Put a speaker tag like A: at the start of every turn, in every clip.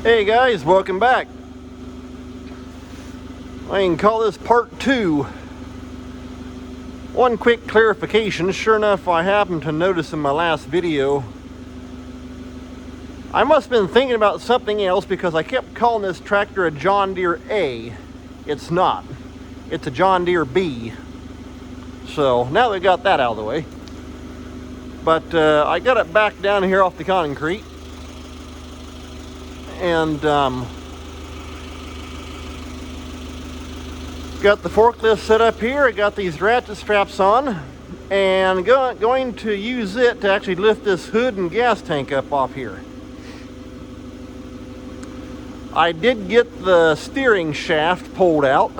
A: Hey guys, welcome back. I can call this part 2. One quick clarification. Sure enough, I happened to notice in my last video, I must have been thinking about something else because I kept calling this tractor a John Deere A. It's not. It's a John Deere B. So now we got that out of the way. But I got it back down here off the concrete. And got the forklift set up here. I got these ratchet straps on and going to use it to actually lift this hood and gas tank up off here. I did get the steering shaft pulled out.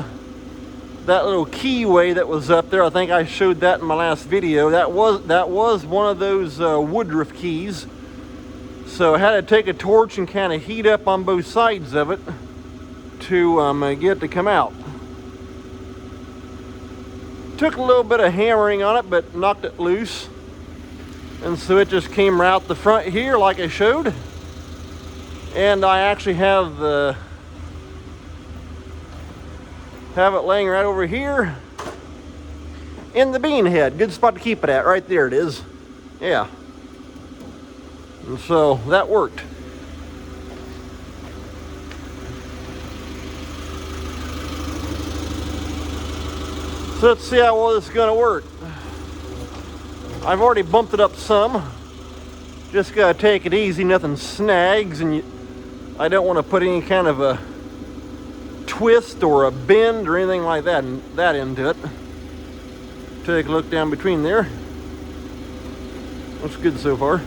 A: That little keyway that was up there, I think I showed that in my last video. That was one of those Woodruff keys. So I had to take a torch and kind of heat up on both sides of it to get it to come out. Took a little bit of hammering on it, but knocked it loose. And so it just came right out the front here like I showed. And I actually have it laying right over here in the bean head. Good spot to keep it at. Right there it is. Yeah. And so that worked. So let's see how well this is going to work. I've already bumped it up some. Just got to take it easy, nothing snags, and I don't want to put any kind of a twist or a bend or anything like that into it. Take a look down between there. Looks good so far.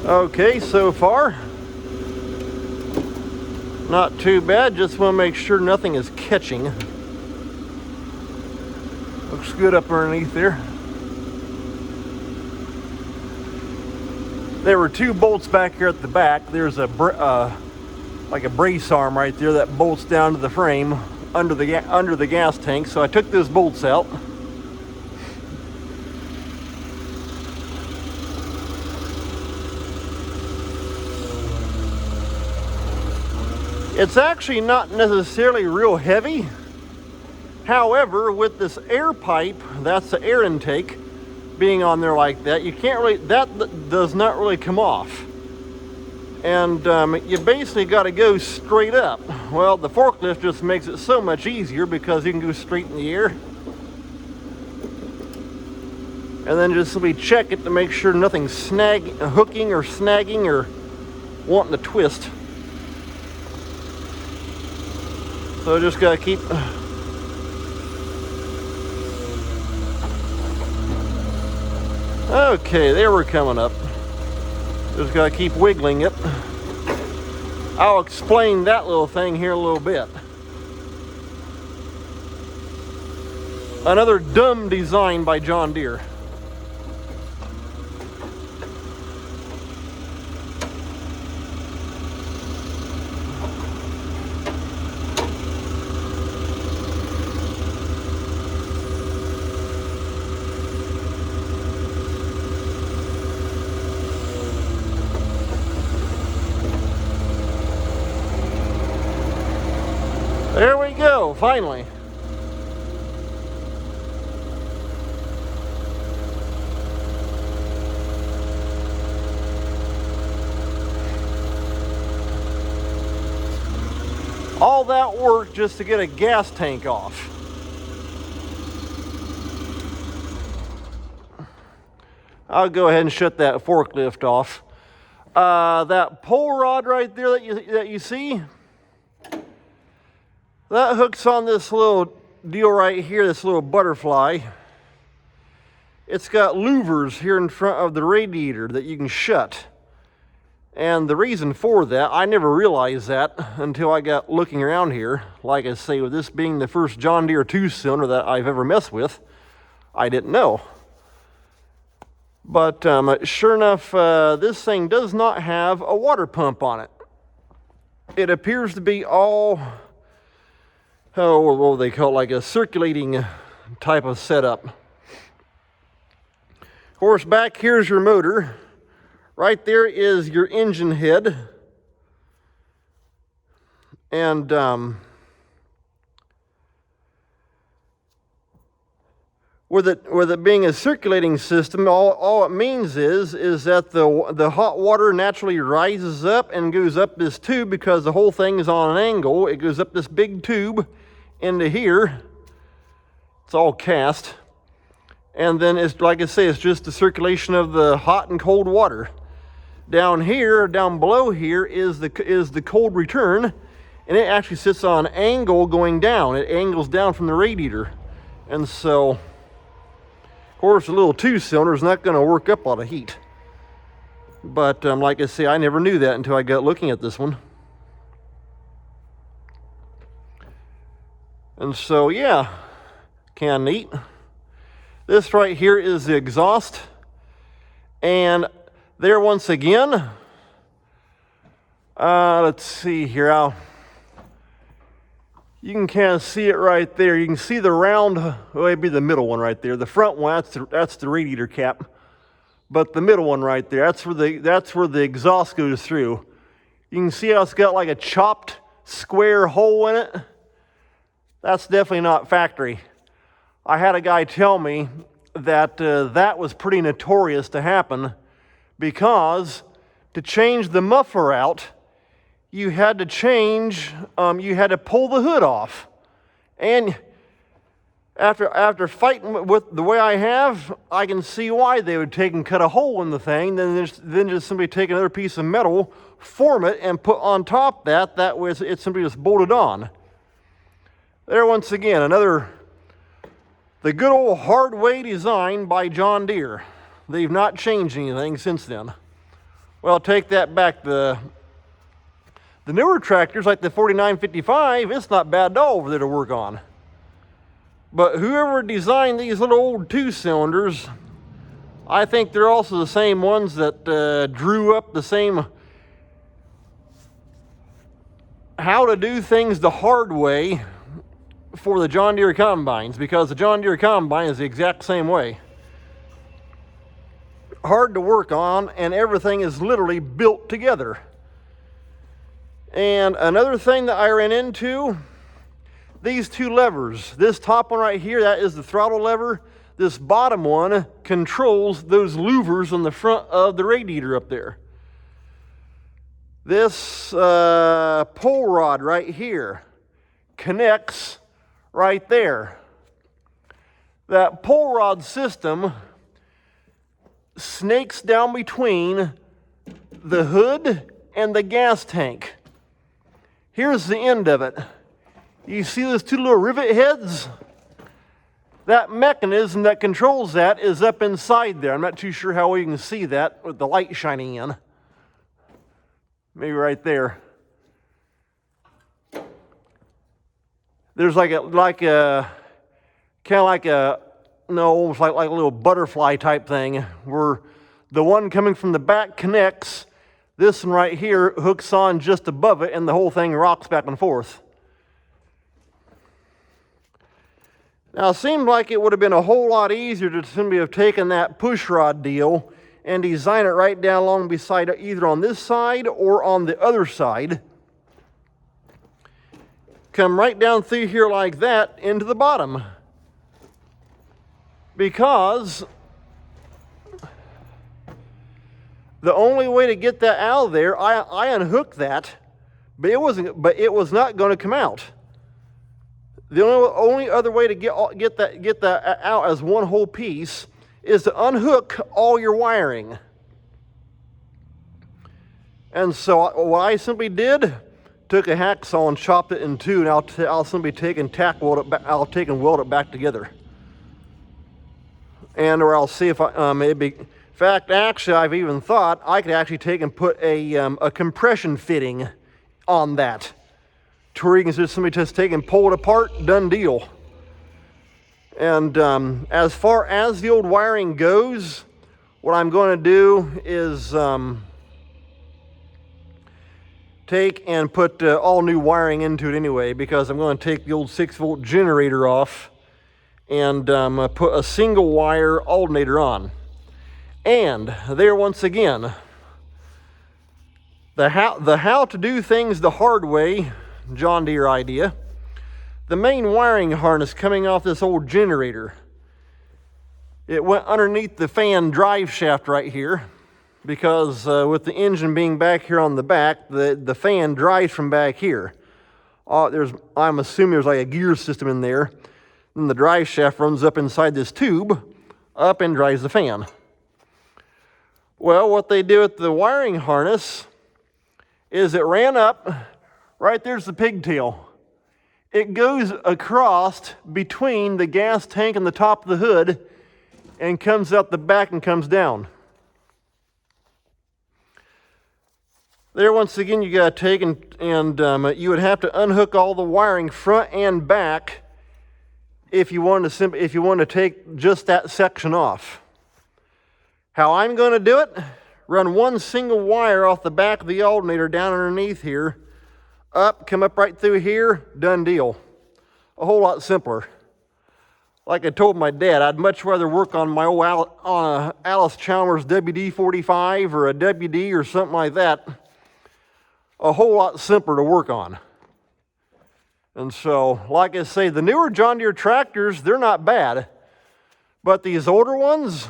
A: Okay, so far, not too bad. Just want to make sure nothing is catching. Looks good up underneath there. There were 2 bolts back here at the back. There's a like a brace arm right there that bolts down to the frame under the gas tank. So I took those bolts out. It's actually not necessarily real heavy. However, with this air pipe, that's the air intake, being on there like that, you can't really, that does not really come off. And you basically got to go straight up. Well, the forklift just makes it so much easier because you can go straight in the air. And then just simply check it to make sure nothing's hooking or snagging or wanting to twist. So just gotta keep okay, there we're coming up. Just gotta keep wiggling it. I'll explain that little thing here in a little bit. Another dumb design by John Deere. There we go, finally. All that work just to get a gas tank off. I'll go ahead and shut that forklift off. That pull rod right there that you see, that hooks on this little deal right here, this little butterfly. It's got louvers here in front of the radiator that you can shut. And the reason for that, I never realized that until I got looking around here. Like I say, with this being the first John Deere 2-cylinder that I've ever messed with, I didn't know. But sure enough, this thing does not have a water pump on it. It appears to be all, what do they call it, like a circulating type of setup. Of course, back here's your motor. Right there is your engine head. And with it being a circulating system, all it means is that the hot water naturally rises up and goes up this tube because the whole thing is on an angle. It goes up this big tube into here. It's all cast. And then it's, like I say, it's just the circulation of the hot and cold water. Down here, down below here, is the cold return, and it actually sits on an angle going down. It angles down from the radiator. And so, of course, a little 2-cylinder is not going to work up a lot of heat. But like I say, I never knew that until I got looking at this one. And so, yeah, kind of neat. This right here is the exhaust. And there once again, let's see here. You can kind of see it right there. You can see the round, well, it'd be the middle one right there. The front one, that's the radiator cap. But the middle one right there, that's where the exhaust goes through. You can see how it's got like a chopped square hole in it. That's definitely not factory. I had a guy tell me that that was pretty notorious to happen, because to change the muffler out, you had to pull the hood off. And after fighting with the way I have, I can see why they would take and cut a hole in the thing, then just simply take another piece of metal, form it, and put on top that way it's simply just bolted on. There once again, the good old hard way design by John Deere. They've not changed anything since then. Well, take that back. The newer tractors, like the 4955, it's not bad at all over there to work on. But whoever designed these little old 2-cylinders, I think they're also the same ones that drew up the same how to do things the hard way for the John Deere combines, because the John Deere combine is the exact same way. Hard to work on, and everything is literally built together. And another thing that I ran into, these two levers. This top one right here, that is the throttle lever. This bottom one controls those louvers on the front of the radiator up there. This pull rod right here connects right there. That pull rod system snakes down between the hood and the gas tank. Here's the end of it. You see those two little rivet heads? That mechanism that controls that is up inside there. I'm not too sure how well you can see that with the light shining in. Maybe right there. There's almost like a little butterfly type thing, where the one coming from the back connects. This one right here hooks on just above it, and the whole thing rocks back and forth. Now, it seemed like it would have been a whole lot easier to simply have taken that push rod deal and design it right down along beside it, either on this side or on the other side. Come right down through here like that into the bottom. Because the only way to get that out of there, I unhooked that, but it was not going to come out. The only other way to get that out as one whole piece is to unhook all your wiring. And so what I simply did, took a hacksaw and chopped it in two, and I'll simply take and weld it back together. Or I'll see if fact, actually, I've even thought I could actually take and put a compression fitting on that, to where you can just somebody just take and pull it apart, done deal. And as far as the old wiring goes, what I'm going to do is take and put all new wiring into it anyway, because I'm going to take the old 6-volt generator off and put a single wire alternator on. And there, once again, the how to do things the hard way John Deere idea. The main wiring harness coming off this old generator, it went underneath the fan drive shaft right here, because with the engine being back here on the back, the fan drives from back here. I'm assuming there's like a gear system in there. Then the drive shaft runs up inside this tube, up and drives the fan. Well, what they do with the wiring harness is it ran up, right there's the pigtail. It goes across between the gas tank and the top of the hood and comes out the back and comes down. There, once again, you got to take and you would have to unhook all the wiring front and back if you wanted to take just that section off. How I'm going to do it, run one single wire off the back of the alternator down underneath here, up, come up right through here, done deal. A whole lot simpler. Like I told my dad, I'd much rather work on my old Alice Chalmers WD-45 or a WD or something like that. A whole lot simpler to work on. And so, like I say, the newer John Deere tractors, they're not bad. But these older ones,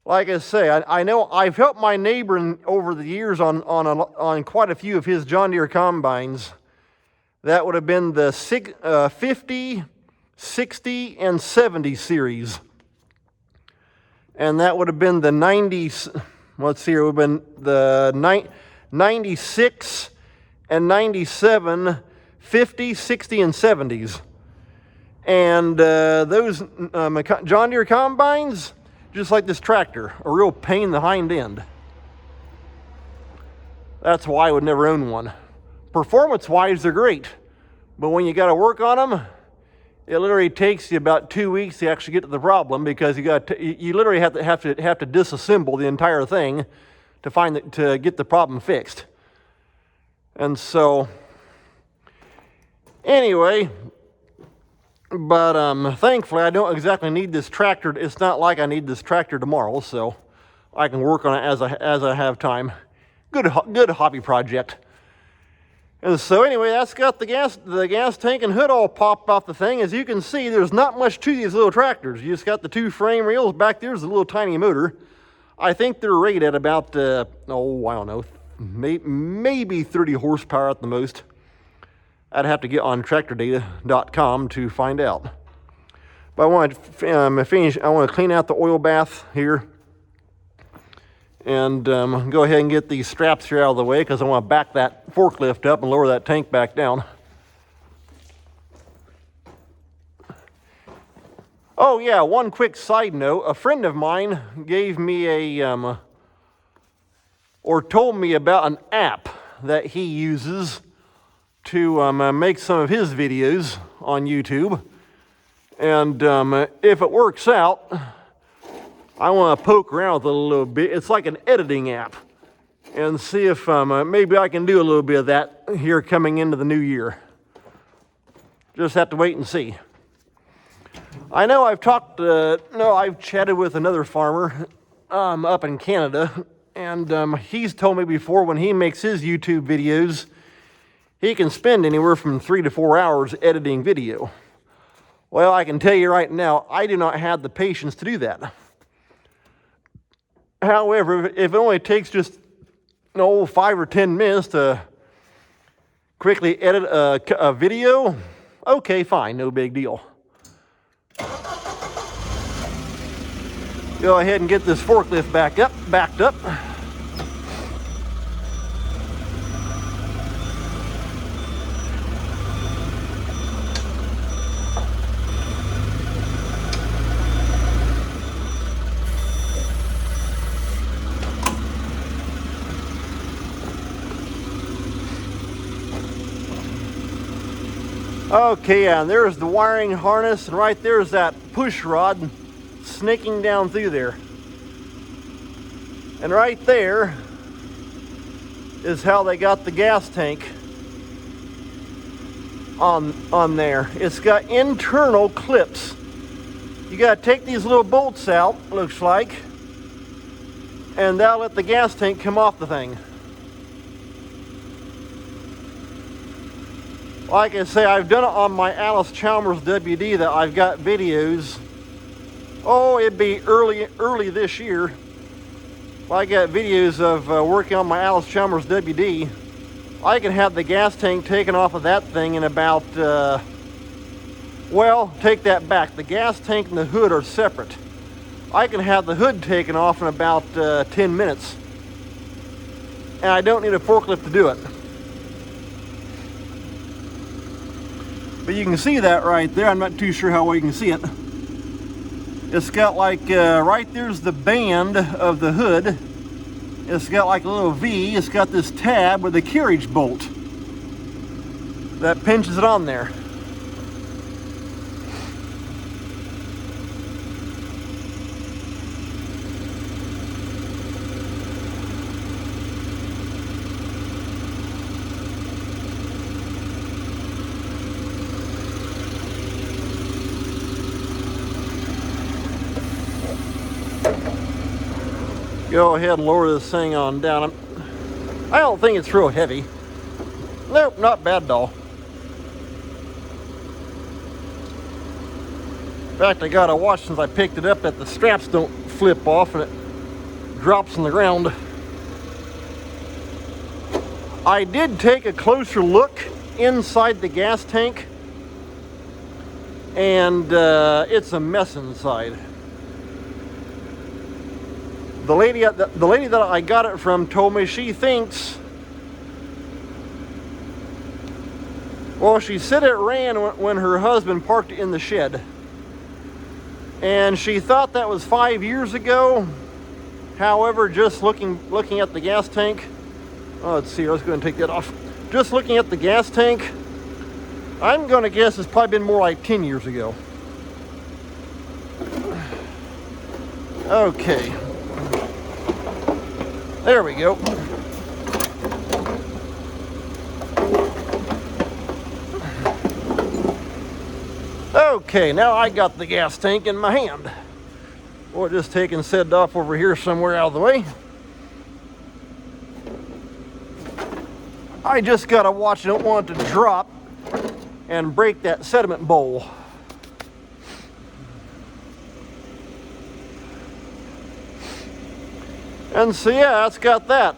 A: like I say, I know I've helped my neighbor over the years on quite a few of his John Deere combines. That would have been the 50, 60, and 70 series. And that would have been the 90s, let's see, it would have been the 96 and 97, 50, 60, and 70s. And those John Deere combines, just like this tractor, a real pain in the hind end. That's why I would never own one. Performance-wise, they're great. But when you got to work on them, it literally takes you about 2 weeks to actually get to the problem, because you literally have to disassemble the entire thing to get the problem fixed. And so, anyway, but thankfully I don't exactly need this tractor. It's not like I need this tractor tomorrow, so I can work on it as I have time. Good hobby project. And so anyway, that's got the gas tank and hood all popped off the thing. As you can see, there's not much to these little tractors. You just got the two frame rails. Back there's a little tiny motor. I think they're rated at about, I don't know, maybe 30 horsepower at the most. I'd have to get on tractordata.com to find out. But I want to clean out the oil bath here. And go ahead and get these straps here out of the way, because I want to back that forklift up and lower that tank back down. Oh yeah, one quick side note. A friend of mine gave me or told me about an app that he uses to make some of his videos on YouTube. And if it works out, I want to poke around with it a little bit. It's like an editing app, and see if maybe I can do a little bit of that here coming into the new year. Just have to wait and see. I know I've chatted with another farmer up in Canada, and he's told me before, when he makes his YouTube videos, he can spend anywhere from 3 to 4 hours editing video. Well, I can tell you right now, I do not have the patience to do that. However, if it only takes just 5 or 10 minutes to quickly edit a video, okay, fine, no big deal. Go ahead and get this forklift backed up. Okay, and there's the wiring harness, and right there's that push rod snaking down through there. And right there is how they got the gas tank on there. It's got internal clips. You gotta take these little bolts out, looks like, and that'll let the gas tank come off the thing. Like I say, I've done it on my Alice Chalmers WD that I've got videos. Oh, it'd be early this year. I got videos of working on my Alice Chalmers WD. I can have the gas tank taken off of that thing in about, well, take that back. The gas tank and the hood are separate. I can have the hood taken off in about 10 minutes. And I don't need a forklift to do it. But you can see that right there. I'm not too sure how well you can see it. It's got like, right there's the band of the hood. It's got like a little V. It's got this tab with a carriage bolt that pinches it on there. Go ahead and lower this thing on down. I don't think it's real heavy. Nope, not bad at all. In fact, I gotta watch since I picked it up that the straps don't flip off and it drops on the ground. I did take a closer look inside the gas tank, and it's a mess inside. The lady that I got it from told me she thinks, well, she said it ran when her husband parked it in the shed. And she thought that was 5 years ago. However, just looking at the gas tank, oh, let's see, let's go and take that off. Just looking at the gas tank, I'm going to guess it's probably been more like 10 years ago. Okay. There we go. Okay, now I got the gas tank in my hand. We'll just take and set it off over here somewhere out of the way. I just gotta watch, I don't want it to drop and break that sediment bowl. And so yeah, that's got that.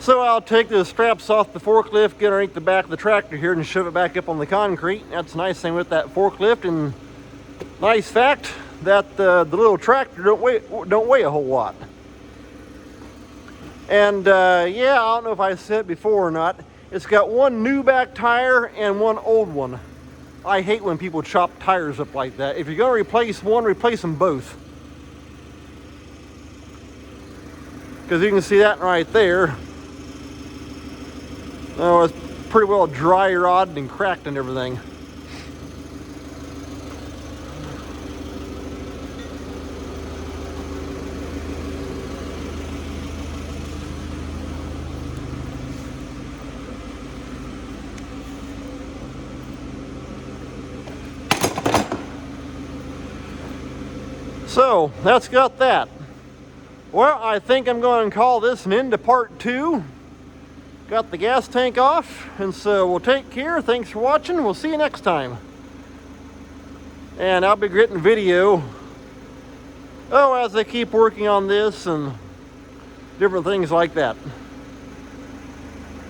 A: So I'll take the straps off the forklift, get underneath the back of the tractor here and shove it back up on the concrete. That's a nice thing with that forklift, and nice fact that the little tractor don't weigh a whole lot. And yeah, I don't know if I said it before or not, it's got one new back tire and one old one. I hate when people chop tires up like that. If you're going to replace one, replace them both. Because you can see that right there. Oh, it's pretty well dry rotted and cracked and everything. So, that's got that. Well, I think I'm going to call this an end to part 2. Got the gas tank off, and so we'll take care. Thanks for watching. We'll see you next time. And I'll be getting video, as I keep working on this and different things like that.